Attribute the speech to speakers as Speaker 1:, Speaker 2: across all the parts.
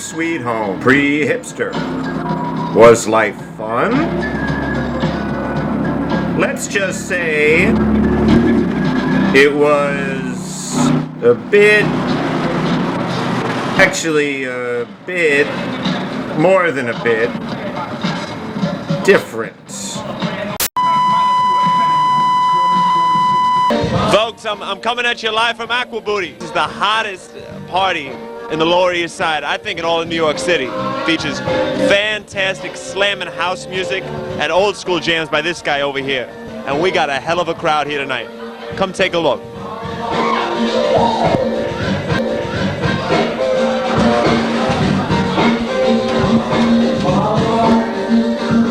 Speaker 1: sweet home. Pre-hipster. Was life fun? Let's just say it was a bit, actually a bit, more than a bit, different.
Speaker 2: Folks, I'm coming at you live from Aqua Booty. This is the hottest party in the Lower East Side, I think in all of New York City. Features fantastic slamming house music and old school jams by this guy over here. And we got a hell of a crowd here tonight. Come take a look.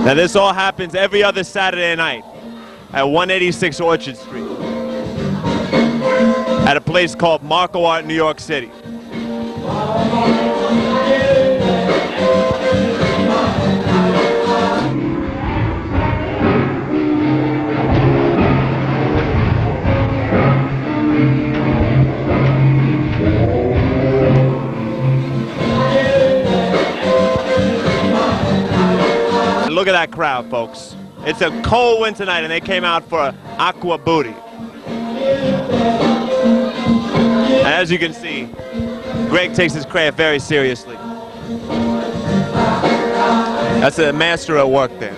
Speaker 2: Now this all happens every other Saturday night at 186 Orchard Street at a place called MARCOART, New York City. Look at that crowd, folks. It's a cold winter night and they came out for Aqua Booty. As you can see, Greg takes his craft very seriously. That's a master at work there.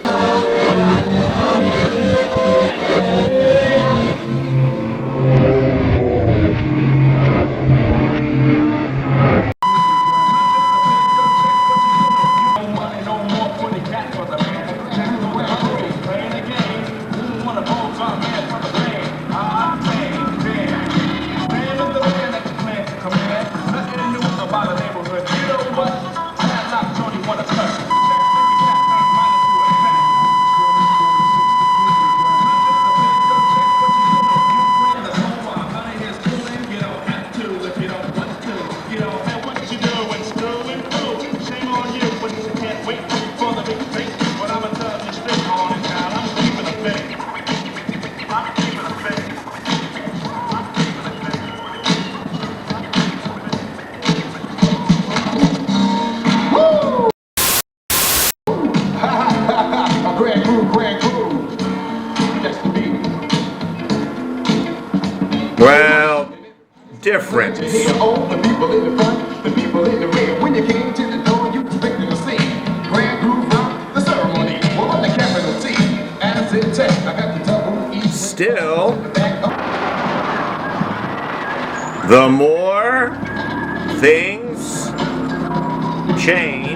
Speaker 1: Well, different. Still, the more things change,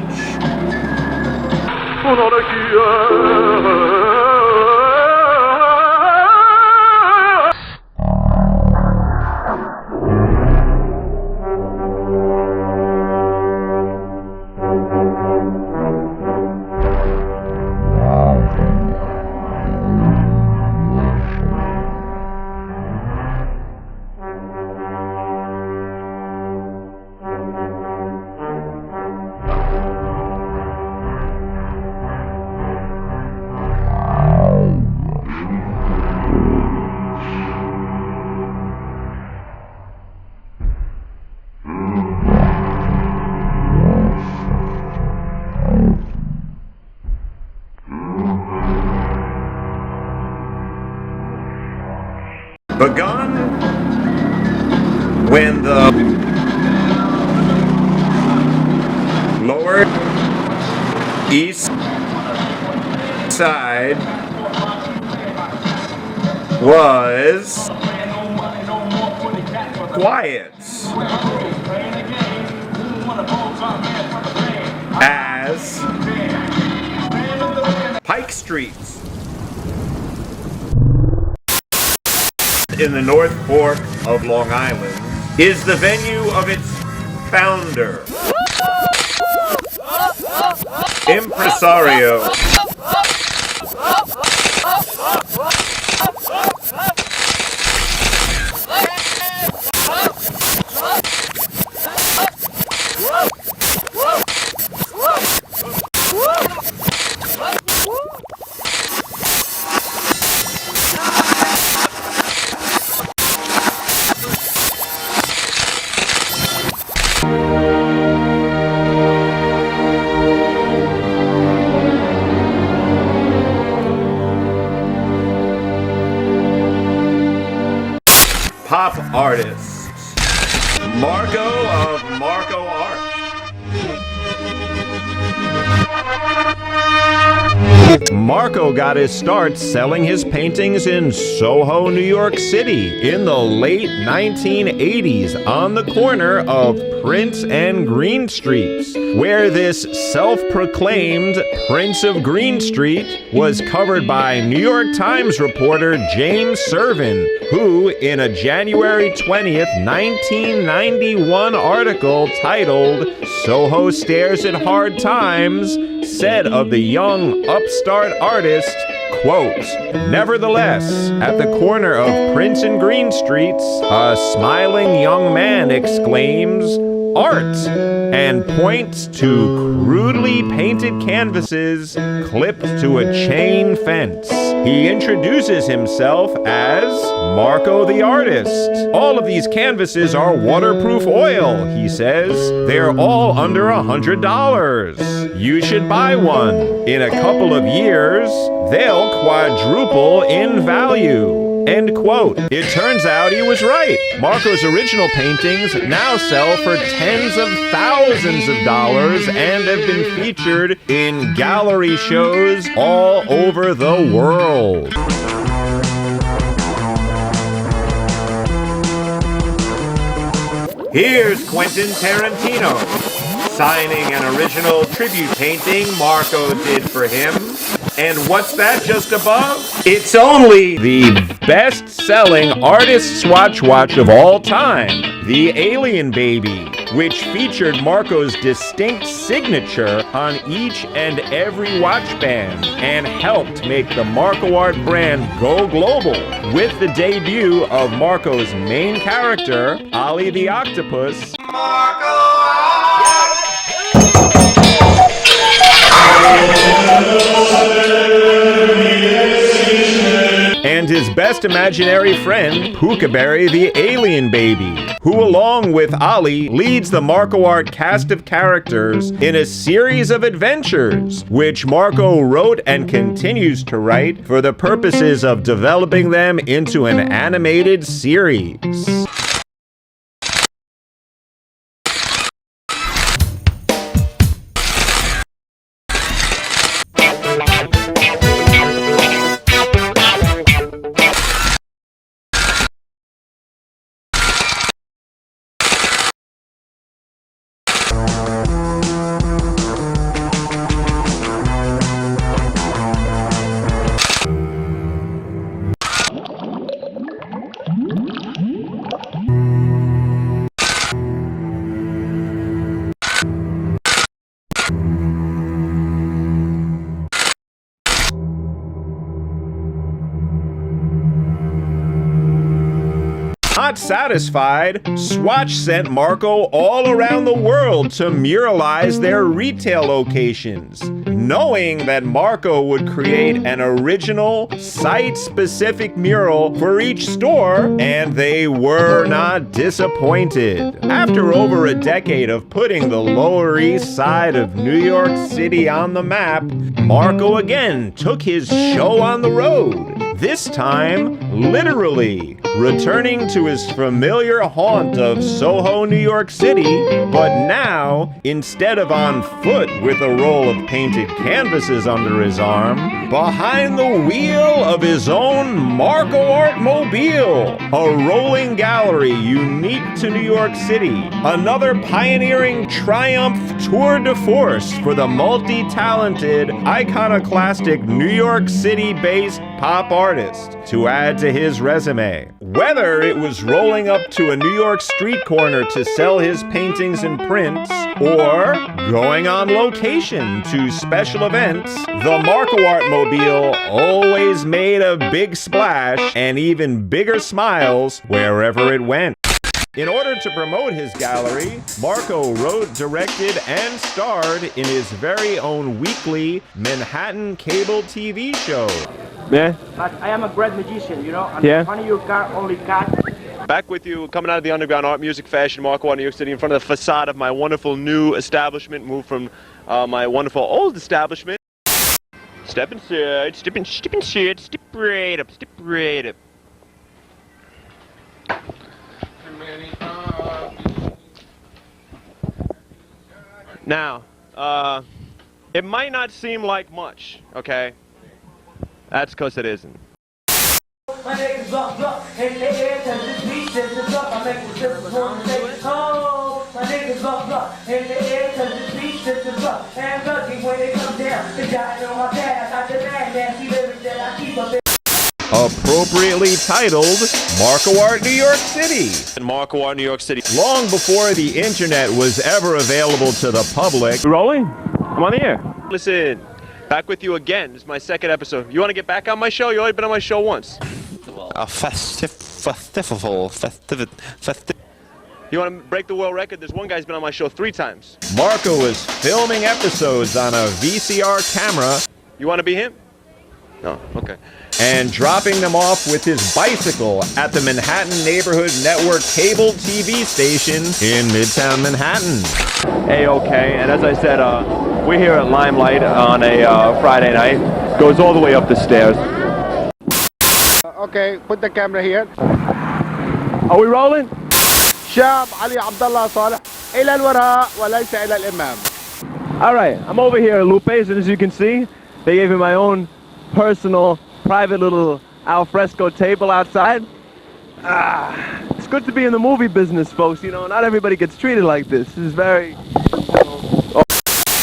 Speaker 1: begun when the Lower East Side was quiet as Pike Streets in the North Fork of Long Island is the venue of its founder, impresario, Marco of MARCOART. Marco got his start selling his paintings in Soho, New York City in the late 1980s on the corner of Prince and Green Streets, where this self-proclaimed Prince of Green Street was covered by New York Times reporter James Servin, who, in a January 20th, 1991 article titled "Soho Stares at Hard Times," said of the young upstart artist, quote, "Nevertheless, at the corner of Prince and Green Streets, a smiling young man exclaims, 'Art!' and points to crudely painted canvases clipped to a chain fence. He introduces himself as Marco the Artist. All of these canvases are waterproof oil, he says. They're all under $100. You should buy one. In a couple of years, they'll quadruple in value." End quote. It turns out he was right. Marco's original paintings now sell for tens of thousands of dollars and have been featured in gallery shows all over the world. Here's Quentin Tarantino signing an original tribute painting Marco did for him. And what's that just above? It's only the best-selling artist's watch of all time, the Alien Baby, which featured Marco's distinct signature on each and every watch band and helped make the MARCOART brand go global with the debut of Marco's main character, Ollie the Octopus, and his best imaginary friend, Pookaberry the Alien Baby, who along with Ollie leads the MARCOART cast of characters in a series of adventures, which Marco wrote and continues to write for the purposes of developing them into an animated series. Not satisfied, Swatch sent Marco all around the world to muralize their retail locations, knowing that Marco would create an original, site-specific mural for each store, and they were not disappointed. After over a decade of putting the Lower East Side of New York City on the map, Marco again took his show on the road. This time, literally, returning to his familiar haunt of Soho, New York City, but now, instead of on foot with a roll of painted canvases under his arm, behind the wheel of his own MARCOART mobile, a rolling gallery unique to New York City, another pioneering triumph tour de force for the multi-talented, iconoclastic New York City-based pop artist to add to his resume. Whether it was rolling up to a New York street corner to sell his paintings and prints, or going on location to special events, the MARCOART mobile always made a big splash and even bigger smiles wherever it went. In order to promote his gallery, Marco wrote, directed, and starred in his very own weekly Manhattan cable TV show.
Speaker 3: Yeah.
Speaker 4: But I am a great magician, you know, and
Speaker 3: Yeah.
Speaker 4: funny you can't only cut.
Speaker 2: Back with you, coming out of the underground art, music, fashion, MARCOART, New York City, in front of the facade of my wonderful new establishment, moved from my wonderful old establishment. Step inside, step inside, step right up, step right up. Now, it might not seem like much, okay? That's because it isn't.
Speaker 3: My niggas up in the air, touch the beat, this is up. I make the sisters wanna say, oh, my niggas up in the air, touch the beat, this is up. And lucky when they come down, the guy on my past, I demand nasty lyrics that I keep up.
Speaker 1: Appropriately titled MARCOART New York City.
Speaker 2: In MARCOART, New York City.
Speaker 1: Long before the internet was ever available to the public.
Speaker 2: Rolling? I'm on the air. Listen, back with you again. This is my second episode. You want to get back on my show? You already been on my show once. You want to break the world record? There's one guy's been on my show 3 times.
Speaker 1: Marco was filming episodes on a VCR camera.
Speaker 2: You want to be him? No, okay.
Speaker 1: And dropping them off with his bicycle at the Manhattan Neighborhood Network cable TV station in Midtown Manhattan.
Speaker 2: A-okay, and as I said, we're here at Limelight on a Friday night. Goes all the way up the stairs.
Speaker 5: Okay, put the camera here.
Speaker 2: Are we rolling?
Speaker 5: شاب علي عبد الله صالح إلى الوراء وليس إلى الأمام.
Speaker 2: All right, I'm over here at Lupe's, and as you can see, they gave me my own personal, private little alfresco table outside. It's good to be in the movie business, folks. You know, not everybody gets treated like this. This is very...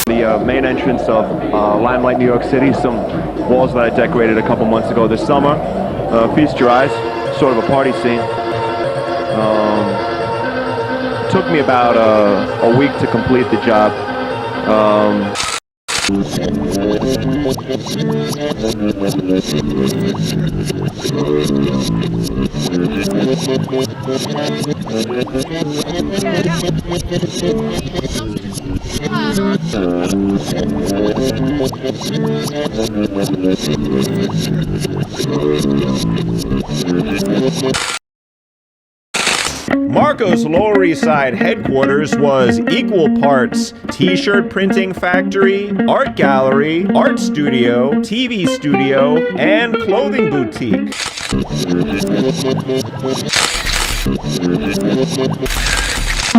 Speaker 2: The main entrance of Limelight, New York City. Some walls that I decorated a couple months ago this summer. Feast your eyes. Sort of a party scene. Took me about a week to complete the job.
Speaker 1: Marco's Lower East Side headquarters was equal parts t-shirt printing factory, art gallery, art studio, TV studio, and clothing boutique.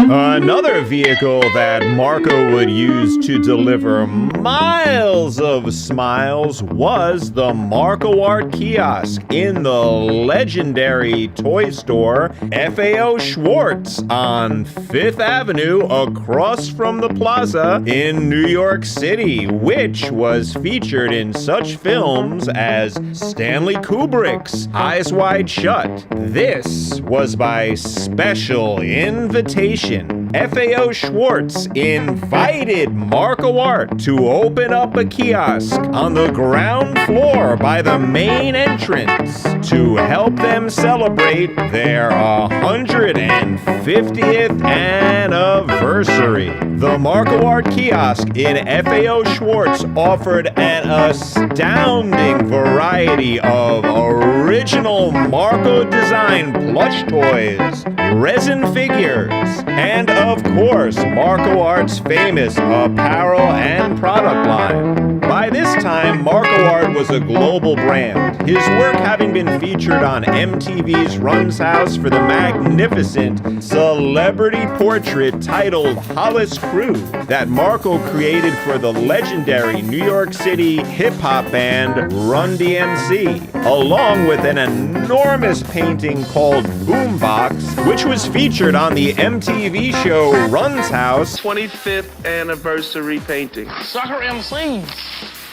Speaker 1: Another vehicle that Marco would use to deliver miles of smiles was the MARCOART kiosk in the legendary toy store FAO Schwartz on 5th Avenue across from the plaza in New York City, which was featured in such films as Stanley Kubrick's Eyes Wide Shut. This was by special invitation. FAO Schwartz invited MARCOART to open up a kiosk on the ground floor by the main entrance to help them celebrate their 150th anniversary. The MARCOART kiosk in FAO Schwartz offered an astounding variety of original Marco design plush toys, resin figures, and of course, MARCOART's famous apparel and product line. By this time, MARCOART was a global brand, his work having been featured on MTV's Run's House for the magnificent celebrity portrait titled Hollis Crew that Marco created for the legendary New York City hip-hop band Run DMC, along with an enormous painting called Boombox, which was featured on the MTV show Run's House.
Speaker 6: 25th anniversary painting.
Speaker 4: Sucker MC.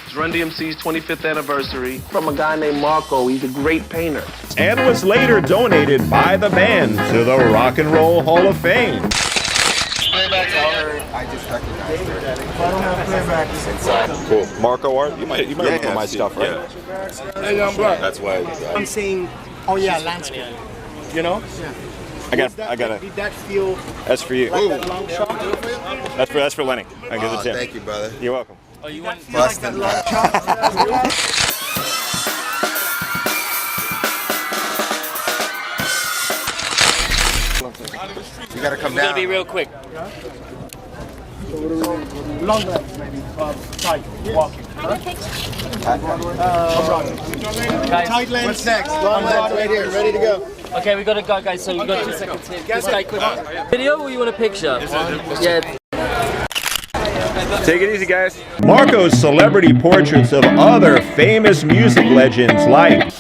Speaker 6: It's Run DMC's 25th anniversary from a guy named Marco. He's a great painter.
Speaker 1: And was later donated by the band to the Rock and Roll Hall of Fame.
Speaker 7: I just recognized it. If I don't have playback, it's inside.
Speaker 1: Cool. MARCOART, you might remember my stuff, right?
Speaker 7: Yeah. Hey, young blood. That's why I'm saying, oh yeah, landscape. You know? Yeah.
Speaker 1: I got it.
Speaker 7: Did that feel?
Speaker 1: That's for you.
Speaker 7: Like that long shot?
Speaker 1: That's for Lenny. I give it to him.
Speaker 7: Thank you, brother.
Speaker 1: You're welcome.
Speaker 7: Oh, you want like that long shot? You gotta come down.
Speaker 4: It's gonna be real quick.
Speaker 7: Long legs, maybe. Tight. Walking. Tight legs. What's next? Long legs right here. Ready to go.
Speaker 4: Okay, we gotta go, guys. So we got 2 seconds here. This guy quick. Video or you want a picture? Yeah.
Speaker 1: Take it easy, guys. Marco's celebrity portraits of other famous music legends like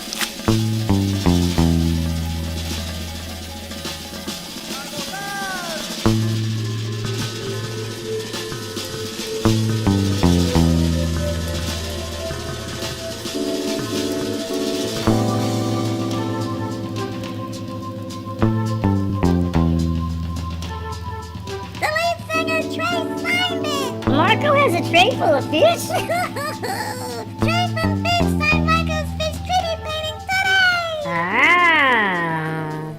Speaker 8: Marco has a tray full of fish. Tray from fish, signed Marco's fish tribute painting today. Ah.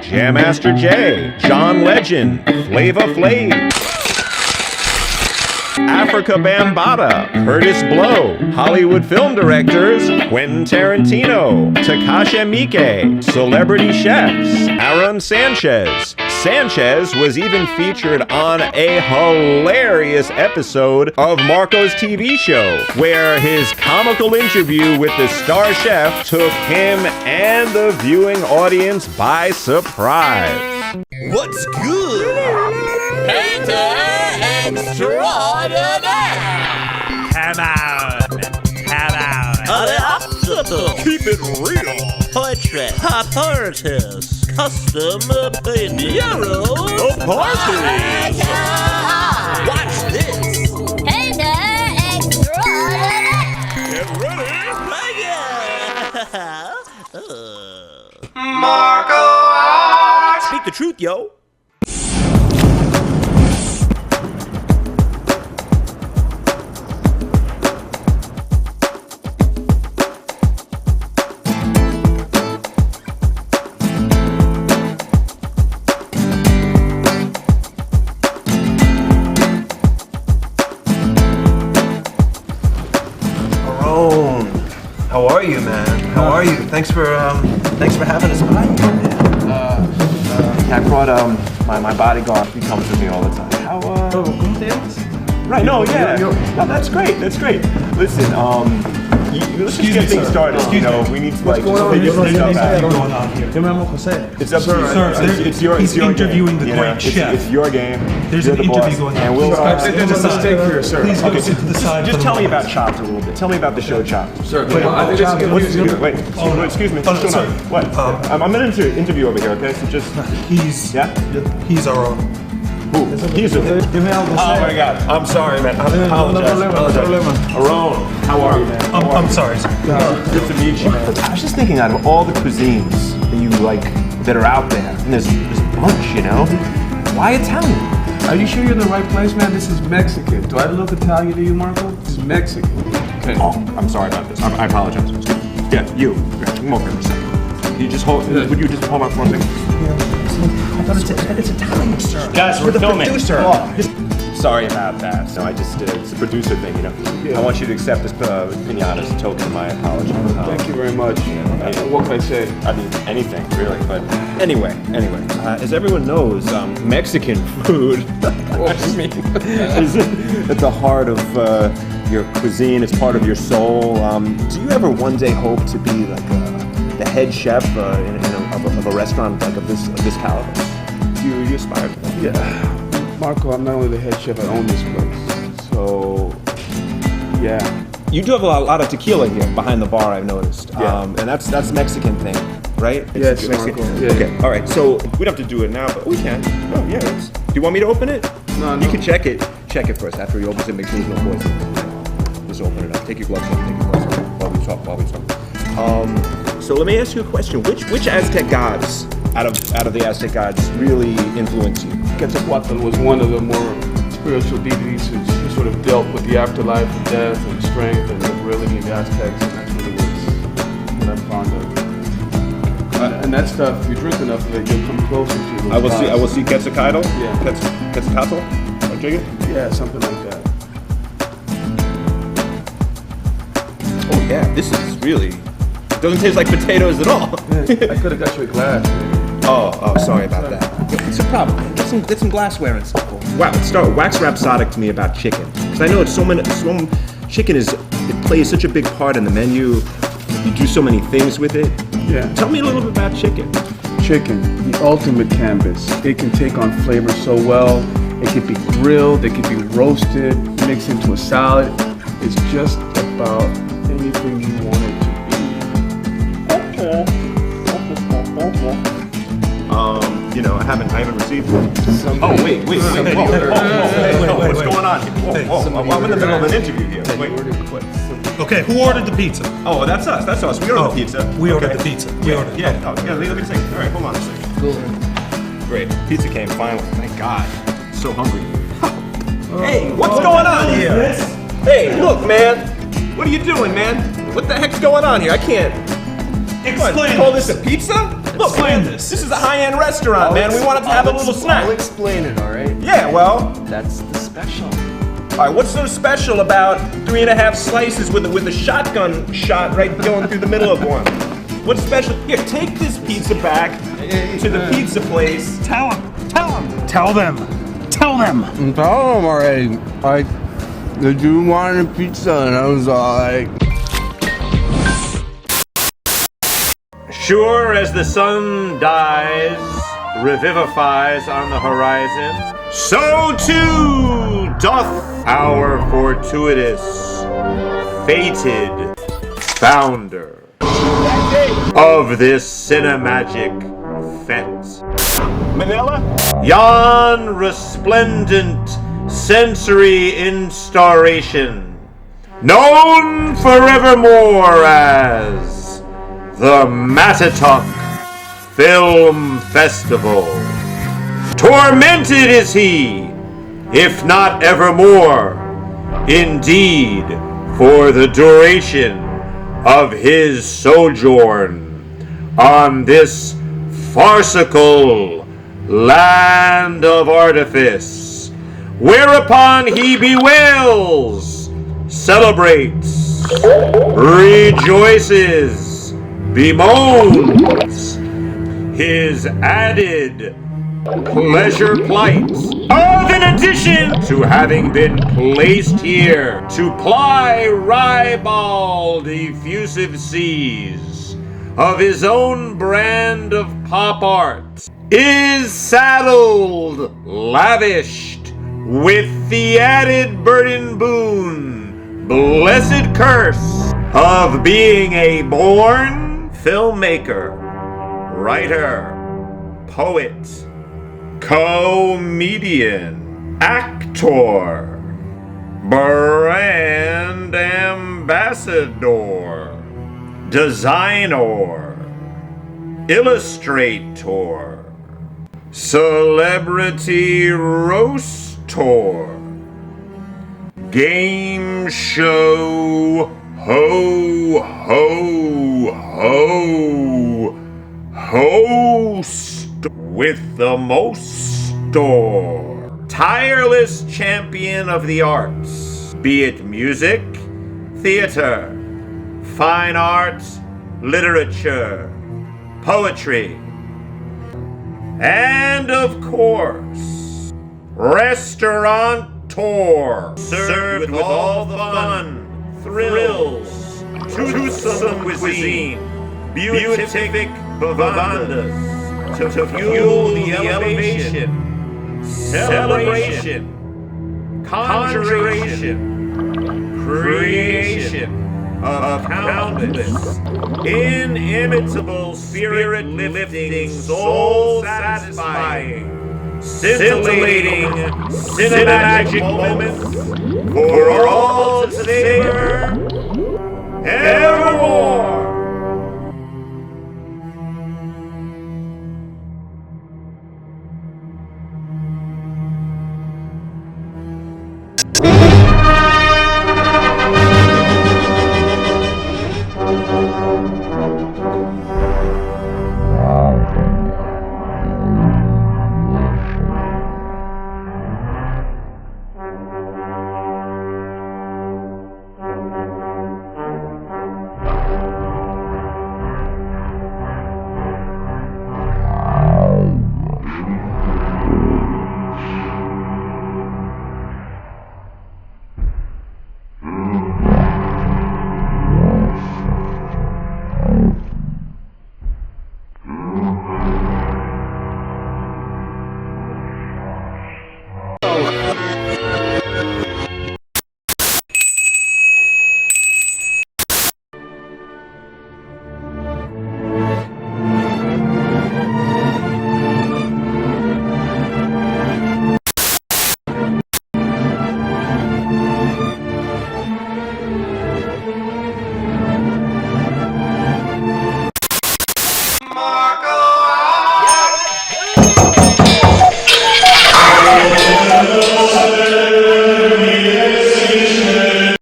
Speaker 1: Jam Master Jay, John Legend, Flava Flav, Africa Bambaataa, Curtis Blow, Hollywood film directors Quentin Tarantino, Takashi Miike, celebrity chefs Aaron Sanchez. Sanchez was even featured on a hilarious episode of Marco's TV show, where his comical interview with the star chef took him and the viewing audience by surprise.
Speaker 9: What's good? Painter extraordinaire! Come on! The Octopus! Keep it real! Portrait! Pop artist! Custom painting! Euro! Party! Watch this!
Speaker 8: Painter extraordinaire.
Speaker 9: Get ready!
Speaker 3: Marco Art.
Speaker 9: Speak the truth, yo!
Speaker 10: How are you, man? How are you? Thanks for having us by here, man. I brought my bodyguard. He comes with me all the time. How Right? No, yeah. No, that's great. That's great. Listen, let's just get things started. You know, we need to like figure this stuff out. It's up to you, sir. It's your
Speaker 11: interviewing the great
Speaker 10: chef. It's your game.
Speaker 11: There's an interview going on.
Speaker 10: And we'll.
Speaker 11: There's a mistake here, sir. Please go sit to the side.
Speaker 10: Just tell me about Chopped a little bit. Tell me about the show Chopped. Sir, wait, excuse me. What? I'm in an interview over here, okay? So just.
Speaker 11: He's our own.
Speaker 10: Who? He's a. Oh my God! I'm sorry, man. I apologize. Aron, how are you, man?
Speaker 11: I'm sorry, sir.
Speaker 10: Good to meet you, man. I was just thinking, out of all the cuisines that you like that are out there, and there's a bunch, you know. Why Italian?
Speaker 12: Are you sure you're in the right place, man? This is Mexican. Do I look Italian to you, Marco? This is Mexican.
Speaker 10: Okay. Oh, I'm sorry about this. I apologize. Yeah, you. Come over for a second. You just hold. Would you just hold on for a second? I thought it's Italian, sir.
Speaker 4: Guys, we're filming.
Speaker 10: Producer. Sorry about that. No, it's a producer thing, you know. Yeah. I want you to accept this pinata as a token of my apology.
Speaker 12: Thank you very much. What can I say?
Speaker 10: I mean, anything, really. But anyway, as everyone knows, Mexican food is at the heart of your cuisine. It's part of your soul. Do you ever one day hope to be like the head chef of a restaurant like of this caliber? You aspire to that?
Speaker 12: Yeah. Marco, I'm not only the head chef, I own this place. So, yeah.
Speaker 10: You do have a lot of tequila here behind the bar, I've noticed.
Speaker 12: Yeah.
Speaker 10: And that's Mexican thing, right?
Speaker 12: Yes,
Speaker 10: Mexican.
Speaker 12: Marco. Yeah.
Speaker 10: Okay, all right. So we don't have to do it now, but we can. Oh, yeah. Do you want me to open it?
Speaker 12: No.
Speaker 10: You can check it. Check it first. After he opens it, make sure there's no poison. Just open it up. Take your gloves off. While we talk. So let me ask you a question. Which Aztec gods out of the Aztec gods really influence you?
Speaker 12: Quetzalcoatl was one of the more spiritual deities who sort of dealt with the afterlife and death and strength and the virility of the Aztecs, and that's really what I'm fond of. And that stuff, if you drink enough of it, you'll come closer to those
Speaker 10: I will see Quetzalcoatl?
Speaker 12: Yeah.
Speaker 10: Quetzalcoatl? I take it?
Speaker 12: Yeah, something like that.
Speaker 10: Oh yeah, this is really... Doesn't taste like potatoes at all.
Speaker 12: Yeah, I could have got you a glass.
Speaker 10: Oh, sorry about that. It's a problem. Get some glassware and stuff. Wow, wax rhapsodic to me about chicken. Because I know chicken plays such a big part in the menu. You do so many things with it.
Speaker 12: Yeah.
Speaker 10: Tell me a little bit about chicken.
Speaker 12: Chicken, the ultimate canvas. It can take on flavor so well. It can be grilled, it can be roasted, mix into a salad. It's just about anything you want it to be.
Speaker 1: You know, I haven't received one. Oh, wait. Whoa, what's going on here? Whoa, I'm in the middle of an interview here. Wait.
Speaker 11: Okay, who ordered the pizza?
Speaker 1: Oh, that's us. We ordered the pizza.
Speaker 11: We ordered the pizza.
Speaker 1: Yeah, let me take it. All right, hold on a second.
Speaker 10: Cool.
Speaker 1: Great. Pizza came finally. Thank God. So hungry. Hey, what's going on here? Hey, look, man. What are you doing, man? What the heck's going on here? I can't.
Speaker 11: Explain.
Speaker 1: Call this a pizza? Look, man, this is a high-end restaurant, man. We wanted to have a little snack.
Speaker 10: I'll explain it, all right?
Speaker 1: Yeah, well.
Speaker 10: That's the special.
Speaker 1: All right, what's so special about 3.5 slices with a shotgun shot right going through the middle of one? What's special? Here, take this pizza back to the pizza place.
Speaker 11: Tell them. Tell them
Speaker 12: already. They do want a pizza, and I was all like.
Speaker 1: Sure as the sun dies, revivifies on the horizon, so too doth our fortuitous, fated founder of this Cinemajik fete.
Speaker 9: Manila?
Speaker 1: Yon resplendent sensory instauration, known forevermore as the Matatuck Film Festival. Tormented is he, if not evermore, indeed, for the duration of his sojourn on this farcical land of artifice, whereupon he bewails, celebrates, rejoices, bemoans his added pleasure plight of, in addition to having been placed here to ply ribald effusive seas of his own brand of pop art, is saddled, lavished with the added burden boon, blessed curse of being a born filmmaker, writer, poet, comedian, actor, brand ambassador, designer, illustrator, celebrity roaster, game show host with the most store, tireless champion of the arts, be it music, theater, fine art, literature, poetry, and of course, restaurateur, served with all the fun, thrills, toothsome cuisine, beatific vivandas, to fuel the elevation, celebration, conjuration, creation of countless, inimitable, spirit-lifting, soul-satisfying, scintillating, Cinemajik moments for all to savor evermore.